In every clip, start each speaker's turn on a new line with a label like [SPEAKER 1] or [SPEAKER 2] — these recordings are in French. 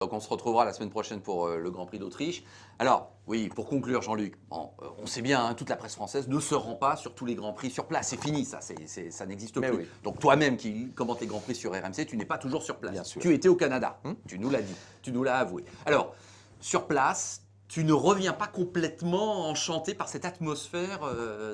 [SPEAKER 1] Donc on se retrouvera la semaine prochaine pour le Grand Prix d'Autriche. Alors, oui, pour conclure, Jean-Luc, bon, on sait bien, hein, toute la presse française ne se rend pas sur tous les Grands Prix sur place. C'est fini, ça, ça n'existe
[SPEAKER 2] Mais
[SPEAKER 1] plus.
[SPEAKER 2] oui.
[SPEAKER 1] Donc toi-même qui commentes les Grands Prix sur RMC, tu n'es pas toujours sur place.
[SPEAKER 2] Bien sûr.
[SPEAKER 1] Tu étais au Canada, tu nous l'as dit, tu nous l'as avoué. Alors, sur place, tu ne reviens pas complètement enchanté par cette atmosphère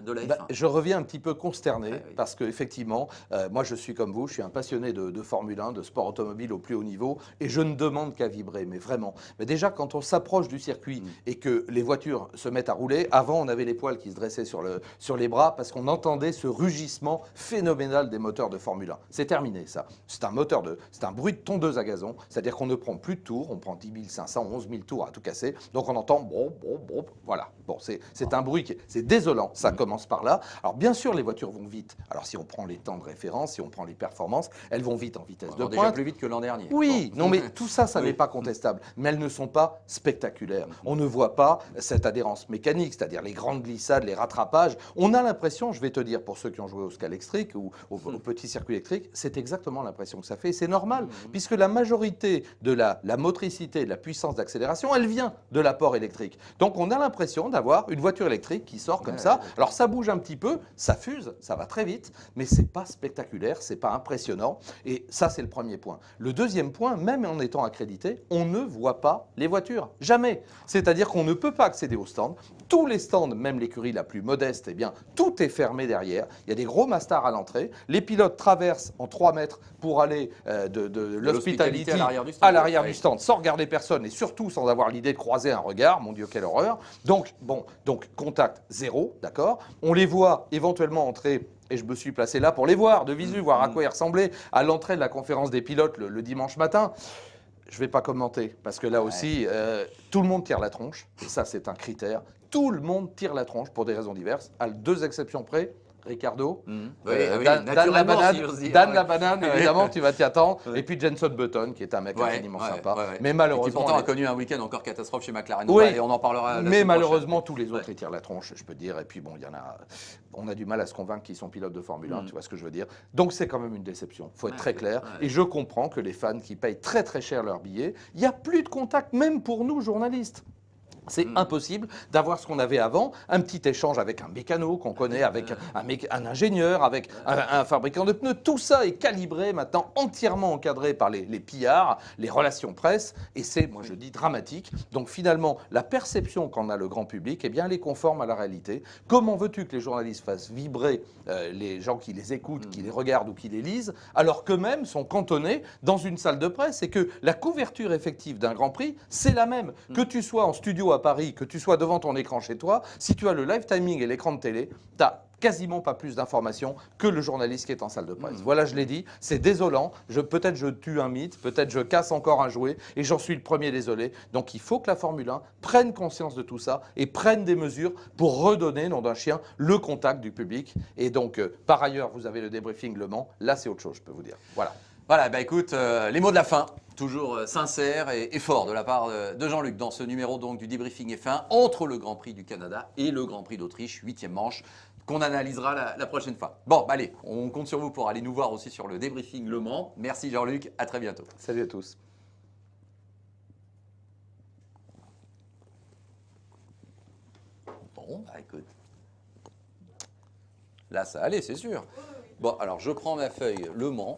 [SPEAKER 1] de la F1.
[SPEAKER 2] Je reviens un petit peu consterné
[SPEAKER 1] Ouais, oui.
[SPEAKER 2] parce qu'effectivement, moi je suis comme vous, je suis un passionné de Formule 1, de sport automobile au plus haut niveau et je ne demande qu'à vibrer, mais vraiment. Mais déjà quand on s'approche du circuit et que les voitures se mettent à rouler, avant on avait les poils qui se dressaient sur les bras parce qu'on entendait ce rugissement phénoménal des moteurs de Formule 1. C'est terminé ça. C'est un bruit de tondeuse à gazon, c'est-à-dire qu'on ne prend plus de tours, on prend 10 500, 11 000 tours à tout casser, donc on entend voilà. Bon, c'est un bruit c'est désolant, ça commence par là. Alors bien sûr, les voitures vont vite. Alors si on prend les temps de référence, si on prend les performances, elles vont vite en vitesse de
[SPEAKER 1] Déjà
[SPEAKER 2] pointe.
[SPEAKER 1] plus vite que l'an dernier.
[SPEAKER 2] Oui,
[SPEAKER 1] Bon.
[SPEAKER 2] non mais tout ça, ça
[SPEAKER 1] Oui.
[SPEAKER 2] n'est pas contestable. Mais elles ne sont pas spectaculaires. On ne voit pas cette adhérence mécanique, c'est-à-dire les grandes glissades, les rattrapages. On a l'impression, je vais te dire, pour ceux qui ont joué au Scalextric ou au petit circuit électrique, c'est exactement l'impression que ça fait. Et c'est normal, puisque la majorité de la motricité, de la puissance d'accélération, elle vient de l'apport électrique. Donc on a l'impression d'avoir une voiture électrique qui sort comme ça. Alors ça bouge un petit peu, ça fuse, ça va très vite, mais c'est pas spectaculaire, c'est pas impressionnant. Et ça, c'est le premier point. Le deuxième point, même en étant accrédité, on ne voit pas les voitures. Jamais. C'est-à-dire qu'on ne peut pas accéder aux stands. Tous les stands, même l'écurie la plus modeste, eh bien, tout est fermé derrière. Il y a des gros mastards à l'entrée. Les pilotes traversent en 3 mètres pour aller de l'hospitality à l'arrière du stand, sans regarder personne et surtout sans avoir l'idée de croiser un regard. Mon Dieu, quelle horreur. Donc contact zéro, d'accord. On les voit éventuellement entrer. Et je me suis placé là pour les voir, de visu, voir à quoi ils ressemblaient à l'entrée de la conférence des pilotes le dimanche matin. Je ne vais pas commenter, parce que là aussi, tout le monde tire la tronche, et ça c'est un critère. Tout le monde tire la tronche pour des raisons diverses, à 2 exceptions près. Ricardo, Dan la banane, évidemment, tu vas t'y attendre. Et puis Jenson Button, qui est un mec infiniment sympa.
[SPEAKER 1] Et
[SPEAKER 2] Mais
[SPEAKER 1] qui
[SPEAKER 2] malheureusement.
[SPEAKER 1] pourtant a connu un week-end encore catastrophe chez McLaren.
[SPEAKER 2] Oui,
[SPEAKER 1] Et on en parlera.
[SPEAKER 2] Mais malheureusement, tous les autres, ils tirent la tronche, je peux te dire. Et puis bon, on a du mal à se convaincre qu'ils sont pilotes de Formule 1, tu vois ce que je veux dire. Donc c'est quand même une déception, il faut être très clair. Et je comprends que les fans qui payent très très cher leurs billets, il n'y a plus de contact, même pour nous, journalistes. C'est impossible d'avoir ce qu'on avait avant, un petit échange avec un mécano qu'on connaît, avec un ingénieur, avec un fabricant de pneus. Tout ça est calibré maintenant, entièrement encadré par les PR, les relations presse, et c'est, moi je dis, dramatique. Donc finalement, la perception qu'en a le grand public, eh bien, elle est conforme à la réalité. Comment veux-tu que les journalistes fassent vibrer les gens qui les écoutent, qui les regardent ou qui les lisent, alors qu'eux-mêmes sont cantonnés dans une salle de presse et que la couverture effective d'un Grand Prix, c'est la même. Que tu sois en studio à Paris, que tu sois devant ton écran chez toi, si tu as le live timing et l'écran de télé, tu n'as quasiment pas plus d'informations que le journaliste qui est en salle de presse. Voilà, je l'ai dit, c'est désolant. Peut-être je tue un mythe, peut-être je casse encore un jouet, et j'en suis le premier désolé. Donc il faut que la Formule 1 prenne conscience de tout ça et prenne des mesures pour redonner, nom d'un chien, le contact du public. Et donc, par ailleurs, vous avez le débriefing Le Mans. Là, c'est autre chose, je peux vous dire. Voilà.
[SPEAKER 1] Voilà, bah écoute, les mots de la fin, toujours sincères et forts de la part de Jean-Luc dans ce numéro donc du débriefing F1 entre le Grand Prix du Canada et le Grand Prix d'Autriche, 8e manche, qu'on analysera la prochaine fois. Bon, bah allez, on compte sur vous pour aller nous voir aussi sur le débriefing Le Mans. Merci Jean-Luc, à très bientôt.
[SPEAKER 2] Salut à tous.
[SPEAKER 1] Bon, bah écoute, là ça allait, c'est sûr. Bon, alors je prends ma feuille Le Mans.